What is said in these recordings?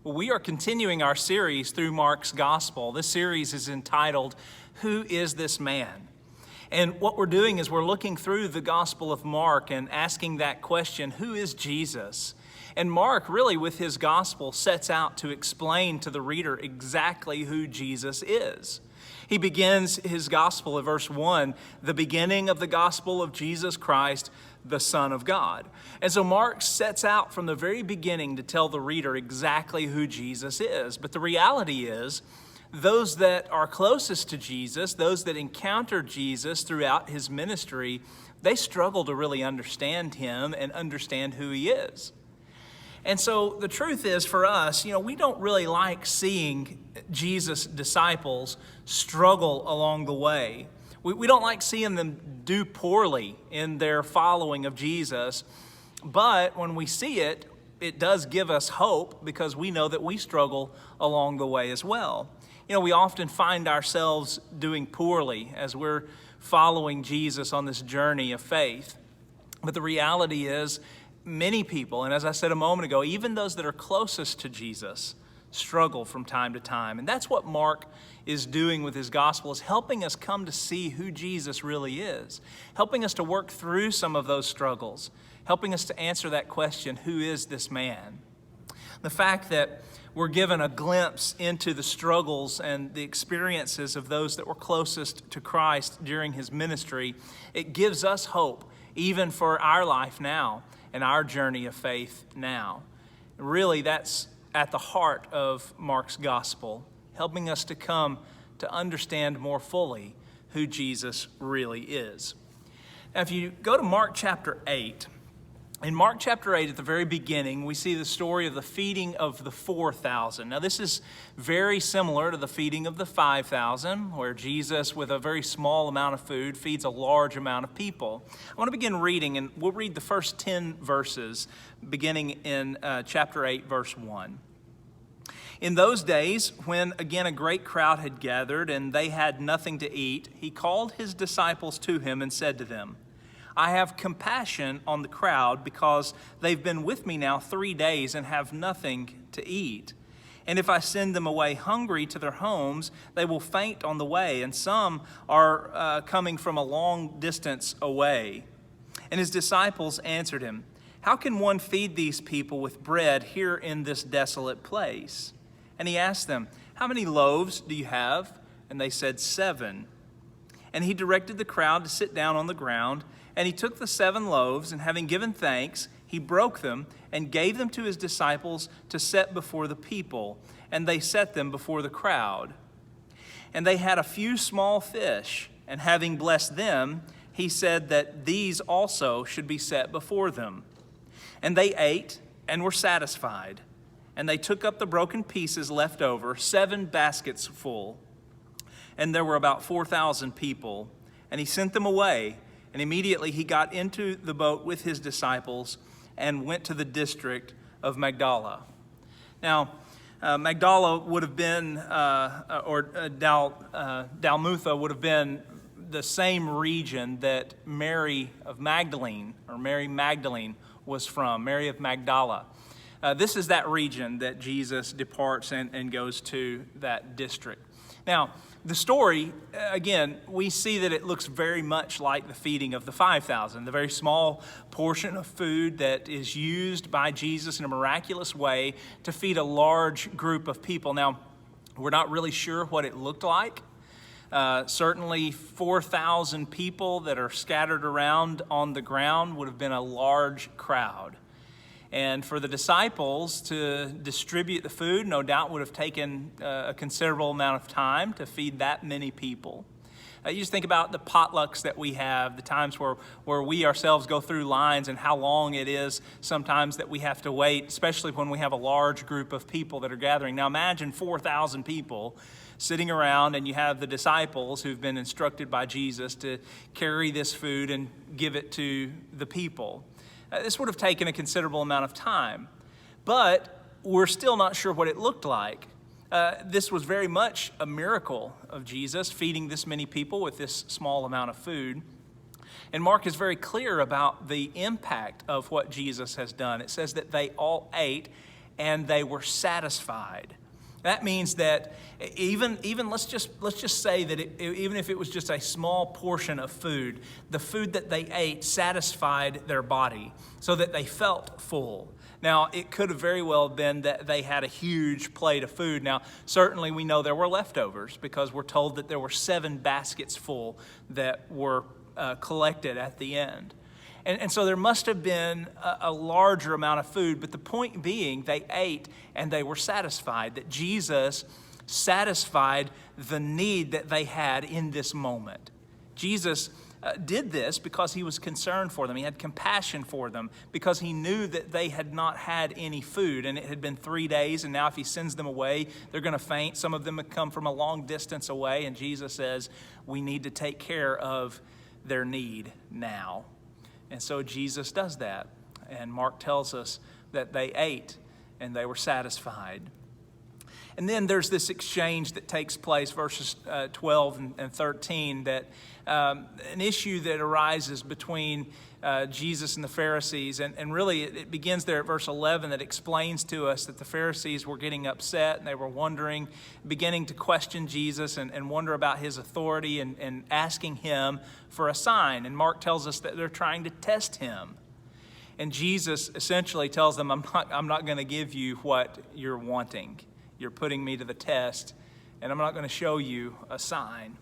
Well, we are continuing our series through Mark's Gospel. This series is entitled, Who is This Man? And what we're doing is we're looking through the Gospel of Mark and asking that question, who is Jesus? And Mark, really, with his Gospel, sets out to explain to the reader exactly who Jesus is. He begins his Gospel at verse 1, the beginning of the Gospel of Jesus Christ, the Son of God. And so Mark sets out from the very beginning to tell the reader exactly who Jesus is. But the reality is, those that are closest to Jesus, those that encounter Jesus throughout his ministry, they struggle to really understand him and understand who he is. And so the truth is for us, we don't really like seeing Jesus' disciples struggle along the way. We don't like seeing them do poorly in their following of Jesus. But when we see it, it does give us hope because we know that we struggle along the way as well. We often find ourselves doing poorly as we're following Jesus on this journey of faith. But the reality is, many people, and as I said a moment ago, even those that are closest to Jesus, struggle from time to time. And that's what Mark is doing with his gospel, is helping us come to see who Jesus really is, helping us to work through some of those struggles, helping us to answer that question, who is this man? The fact that we're given a glimpse into the struggles and the experiences of those that were closest to Christ during his ministry, it gives us hope, even for our life now and our journey of faith now. Really, that's at the heart of Mark's gospel, helping us to come to understand more fully who Jesus really is. Now, if you go to Mark chapter 8, in Mark chapter 8, at the very beginning, we see the story of the feeding of the 4,000. Now, this is very similar to the feeding of the 5,000, where Jesus, with a very small amount of food, feeds a large amount of people. I want to begin reading, and we'll read the first 10 verses, beginning in chapter 8, verse 1. In those days, when again a great crowd had gathered and they had nothing to eat, he called his disciples to him and said to them, I have compassion on the crowd because they've been with me now 3 days and have nothing to eat. And if I send them away hungry to their homes, they will faint on the way, and some are coming from a long distance away. And his disciples answered him, How can one feed these people with bread here in this desolate place? And he asked them, How many loaves do you have? And they said, 7. And he directed the crowd to sit down on the ground. And he took the 7 loaves, and having given thanks, he broke them and gave them to his disciples to set before the people. And they set them before the crowd. And they had a few small fish, and having blessed them, he said that these also should be set before them. And they ate and were satisfied. And they took up the broken pieces left over, 7 baskets full. And there were about 4,000 people. And he sent them away. And immediately he got into the boat with his disciples and went to the district of Magdala. Now, Magdala would have been, Dalmutha would have been the same region that Mary Magdalene was from, Mary of Magdala. This is that region that Jesus departs and goes to that district. Now, the story, again, we see that it looks very much like the feeding of the 5,000, the very small portion of food that is used by Jesus in a miraculous way to feed a large group of people. Now, we're not really sure what it looked like. Certainly 4,000 people that are scattered around on the ground would have been a large crowd. And for the disciples to distribute the food, no doubt would have taken a considerable amount of time to feed that many people. You just think about the potlucks that we have, the times where we ourselves go through lines and how long it is sometimes that we have to wait, especially when we have a large group of people that are gathering. Now imagine 4,000 people sitting around, and you have the disciples who've been instructed by Jesus to carry this food and give it to the people. This would have taken a considerable amount of time, but we're still not sure what it looked like. This was very much a miracle of Jesus, feeding this many people with this small amount of food. And Mark is very clear about the impact of what Jesus has done. It says that they all ate and they were satisfied. That means that even let's just say that even if it was just a small portion of food, the food that they ate satisfied their body so that they felt full. Now, it could have very well been that they had a huge plate of food. Now, certainly we know there were leftovers because we're told that there were 7 baskets full that were collected at the end. And so there must have been a larger amount of food, but the point being they ate and they were satisfied, that Jesus satisfied the need that they had in this moment. Jesus did this because he was concerned for them. He had compassion for them because he knew that they had not had any food, and it had been 3 days, and now if he sends them away, they're going to faint. Some of them have come from a long distance away, and Jesus says, we need to take care of their need now. And so Jesus does that. And Mark tells us that they ate and they were satisfied. And then there's this exchange that takes place, verses 12 and 13, that an issue that arises between Jesus and the Pharisees. And really it begins there at verse 11 that explains to us that the Pharisees were getting upset and they were wondering, beginning to question Jesus and wonder about his authority and asking him for a sign. And Mark tells us that they're trying to test him. And Jesus essentially tells them, I'm not going to give you what you're wanting. You're putting me to the test, and I'm not going to show you a sign.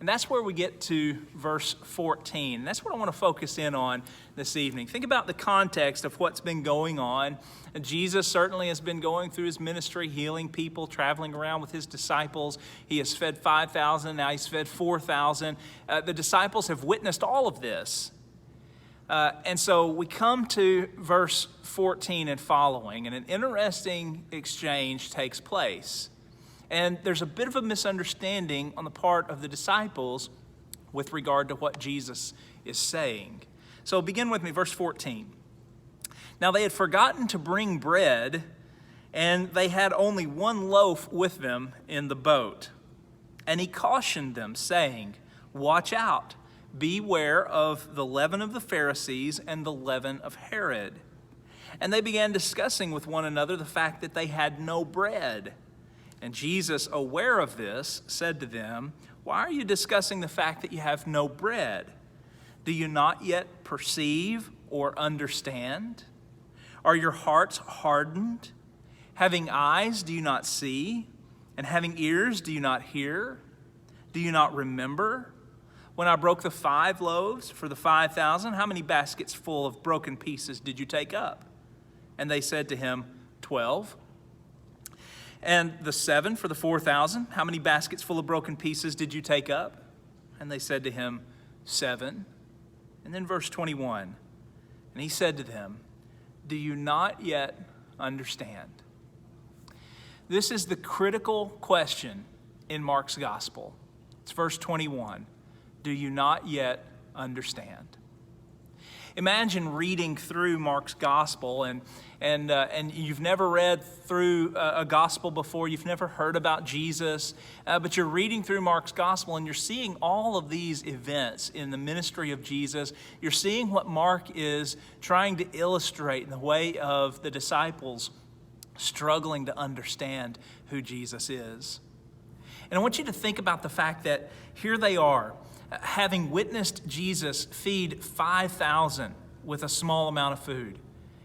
And that's where we get to verse 14. That's what I want to focus in on this evening. Think about the context of what's been going on. And Jesus certainly has been going through his ministry, healing people, traveling around with his disciples. He has fed 5,000, now he's fed 4,000. The disciples have witnessed all of this. And so we come to verse 14 and following, and an interesting exchange takes place. And there's a bit of a misunderstanding on the part of the disciples with regard to what Jesus is saying. So begin with me, verse 14. Now they had forgotten to bring bread, and they had only 1 loaf with them in the boat. And he cautioned them, saying, watch out. Beware of the leaven of the Pharisees and the leaven of Herod. And they began discussing with one another the fact that they had no bread. And Jesus, aware of this, said to them, why are you discussing the fact that you have no bread? Do you not yet perceive or understand? Are your hearts hardened? Having eyes, do you not see? And having ears, do you not hear? Do you not remember? When I broke the 5 loaves for the 5,000, how many baskets full of broken pieces did you take up? And they said to him, 12. And the 7 for the 4,000, how many baskets full of broken pieces did you take up? And they said to him, 7. And then verse 21, and he said to them, do you not yet understand? This is the critical question in Mark's gospel. It's verse 21. Do you not yet understand? Imagine reading through Mark's gospel and you've never read through a gospel before. You've never heard about Jesus, but you're reading through Mark's gospel and you're seeing all of these events in the ministry of Jesus. You're seeing what Mark is trying to illustrate in the way of the disciples struggling to understand who Jesus is. And I want you to think about the fact that here they are, having witnessed Jesus feed 5,000 with a small amount of food,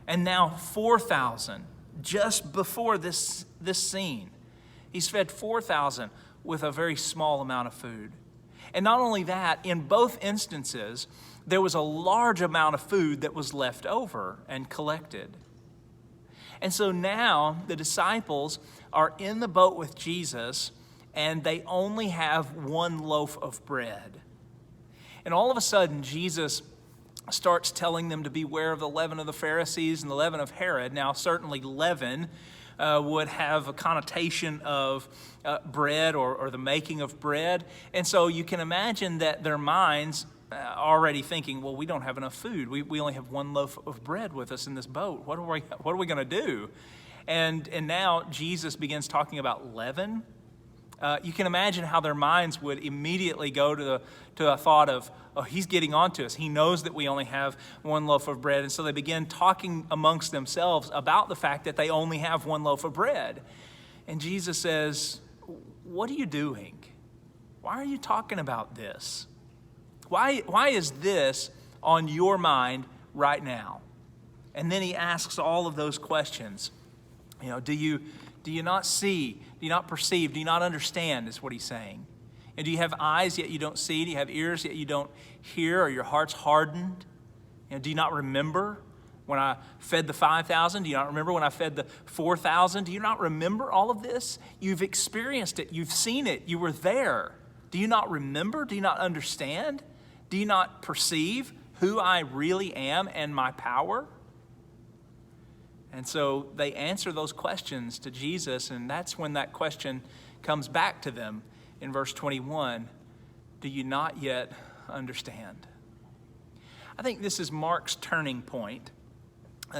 and now 4,000 just before this scene. He's fed 4,000 with a very small amount of food. And not only that, in both instances, there was a large amount of food that was left over and collected. And so now the disciples are in the boat with Jesus, and they only have 1 loaf of bread. And all of a sudden, Jesus starts telling them to beware of the leaven of the Pharisees and the leaven of Herod. Now, certainly leaven would have a connotation of bread or the making of bread. And so you can imagine that their minds already thinking, well, we don't have enough food. We only have 1 loaf of bread with us in this boat. What are we going to do? And now Jesus begins talking about leaven. you can imagine how their minds would immediately go to a thought of, oh, he's getting on to us. He knows that we only have one loaf of bread. And so they begin talking amongst themselves about the fact that they only have one loaf of bread. And Jesus says, what are you doing? Why are you talking about this? Why is this on your mind right now? And then he asks all of those questions. Do you not see? Do you not perceive? Do you not understand, is what he's saying. And do you have eyes yet you don't see? Do you have ears yet you don't hear? Are your hearts hardened? Do you not remember when I fed the 5,000? Do you not remember when I fed the 4,000? Do you not remember all of this? You've experienced it. You've seen it. You were there. Do you not remember? Do you not understand? Do you not perceive who I really am and my power? And so they answer those questions to Jesus, and that's when that question comes back to them in verse 21. Do you not yet understand? I think this is Mark's turning point.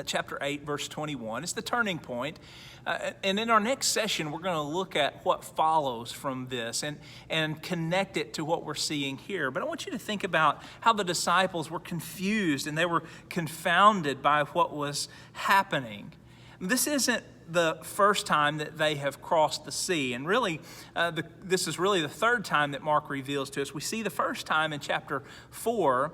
Chapter 8, verse 21. It's the turning point. And in our next session, we're going to look at what follows from this and connect it to what we're seeing here. But I want you to think about how the disciples were confused and they were confounded by what was happening. This isn't the first time that they have crossed the sea. And really, this is really the third time that Mark reveals to us. We see the first time in chapter 4,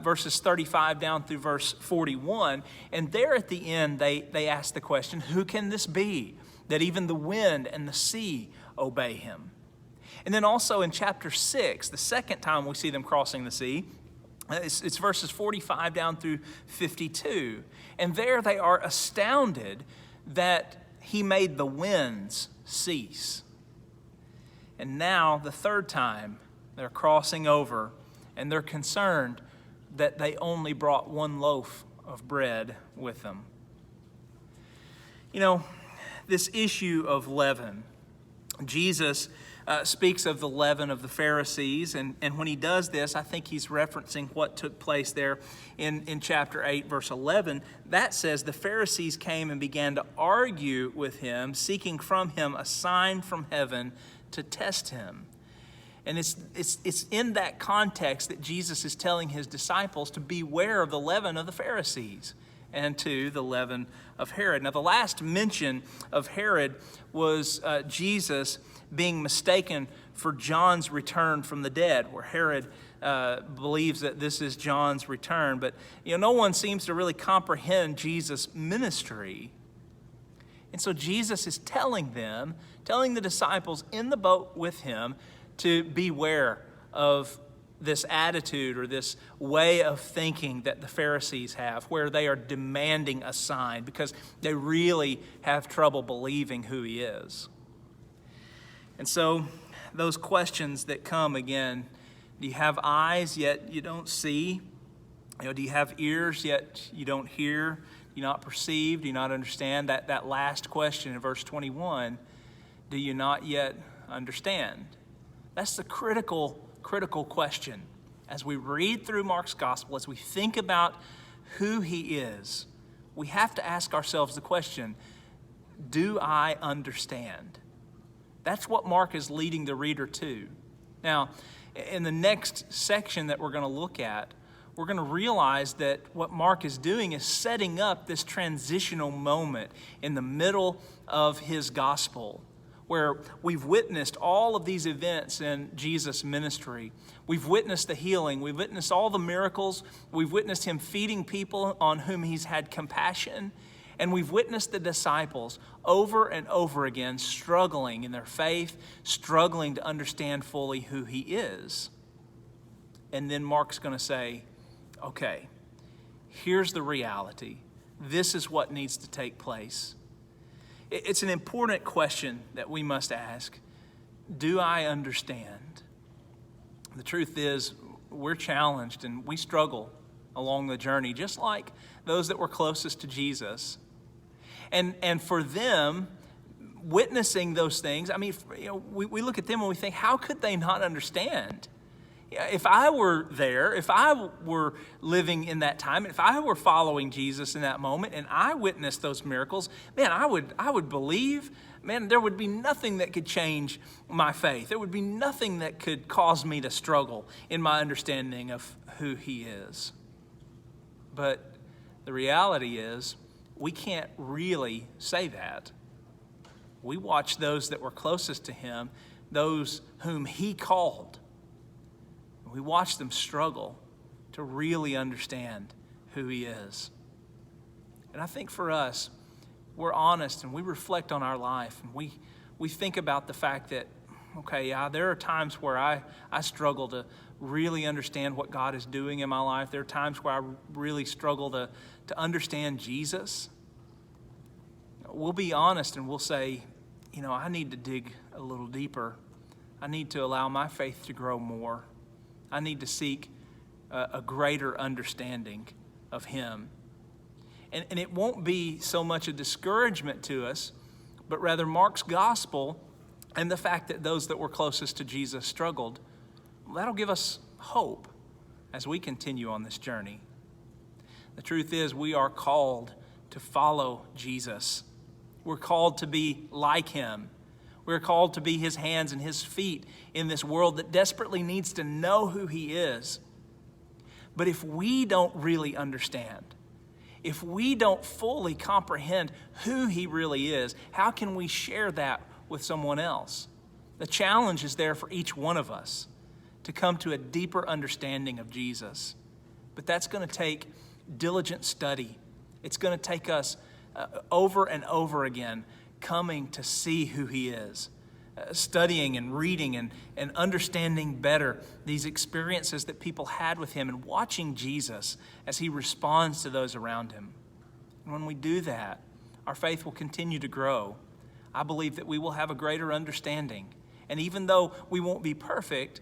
verses 35 down through verse 41. And there at the end, they ask the question, who can this be, that even the wind and the sea obey him? And then also in chapter 6, the second time we see them crossing the sea, it's verses 45 down through 52. And there they are astounded that he made the winds cease. And now, the third time, they're crossing over, and they're concerned that they only brought one loaf of bread with them. This issue of leaven, Jesus speaks of the leaven of the Pharisees, and when he does this, I think he's referencing what took place there in chapter 8, verse 11. That says, the Pharisees came and began to argue with him, seeking from him a sign from heaven to test him. And it's in that context that Jesus is telling his disciples to beware of the leaven of the Pharisees and to the leaven of Herod. Now, the last mention of Herod was Jesus being mistaken for John's return from the dead, where Herod believes that this is John's return. But no one seems to really comprehend Jesus' ministry. And so Jesus is telling the disciples in the boat with him to beware of this attitude or this way of thinking that the Pharisees have, where they are demanding a sign because they really have trouble believing who he is. And so those questions that come again, do you have eyes yet you don't see? Do you have ears yet you don't hear? Do you not perceive? Do you not understand? That last question in verse 21, do you not yet understand? That's the critical question. As we read through Mark's gospel, as we think about who he is, we have to ask ourselves the question, do I understand? That's what Mark is leading the reader to. Now, in the next section that we're going to look at, we're going to realize that what Mark is doing is setting up this transitional moment in the middle of his gospel, where we've witnessed all of these events in Jesus' ministry. We've witnessed the healing. We've witnessed all the miracles. We've witnessed him feeding people on whom he's had compassion. And we've witnessed the disciples over and over again struggling in their faith, struggling to understand fully who he is. And then Mark's going to say, okay, here's the reality. This is what needs to take place. It's an important question that we must ask. Do I understand? The truth is, we're challenged and we struggle along the journey, just like those that were closest to Jesus. And for them, witnessing those things, I mean, we look at them and we think, how could they not understand? If I were there, if I were living in that time, if I were following Jesus in that moment and I witnessed those miracles, man, I would believe, man, there would be nothing that could change my faith. There would be nothing that could cause me to struggle in my understanding of who he is. But the reality is, we can't really say that. We watched those that were closest to him, those whom he called. We watched them struggle to really understand who he is. And I think for us, we're honest and we reflect on our life. And we think about the fact that, okay, yeah, there are times where I struggle to really understand what God is doing in my life. There are times where I really struggle to understand Jesus. We'll be honest and we'll say, I need to dig a little deeper. I need to allow my faith to grow more. I need to seek a greater understanding of him. And it won't be so much a discouragement to us, but rather Mark's gospel and the fact that those that were closest to Jesus struggled, that'll give us hope as we continue on this journey. The truth is, we are called to follow Jesus. We're called to be like him. We're called to be his hands and his feet in this world that desperately needs to know who he is. But if we don't really understand, if we don't fully comprehend who he really is, how can we share that with someone else? The challenge is there for each one of us to come to a deeper understanding of Jesus. But that's going to take diligent study. It's going to take us over and over again coming to see who he is, studying and reading and understanding better these experiences that people had with him and watching Jesus as he responds to those around him. And when we do that, our faith will continue to grow. I believe that we will have a greater understanding. And even though we won't be perfect,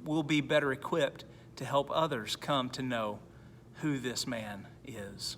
we'll be better equipped to help others come to know who this man is.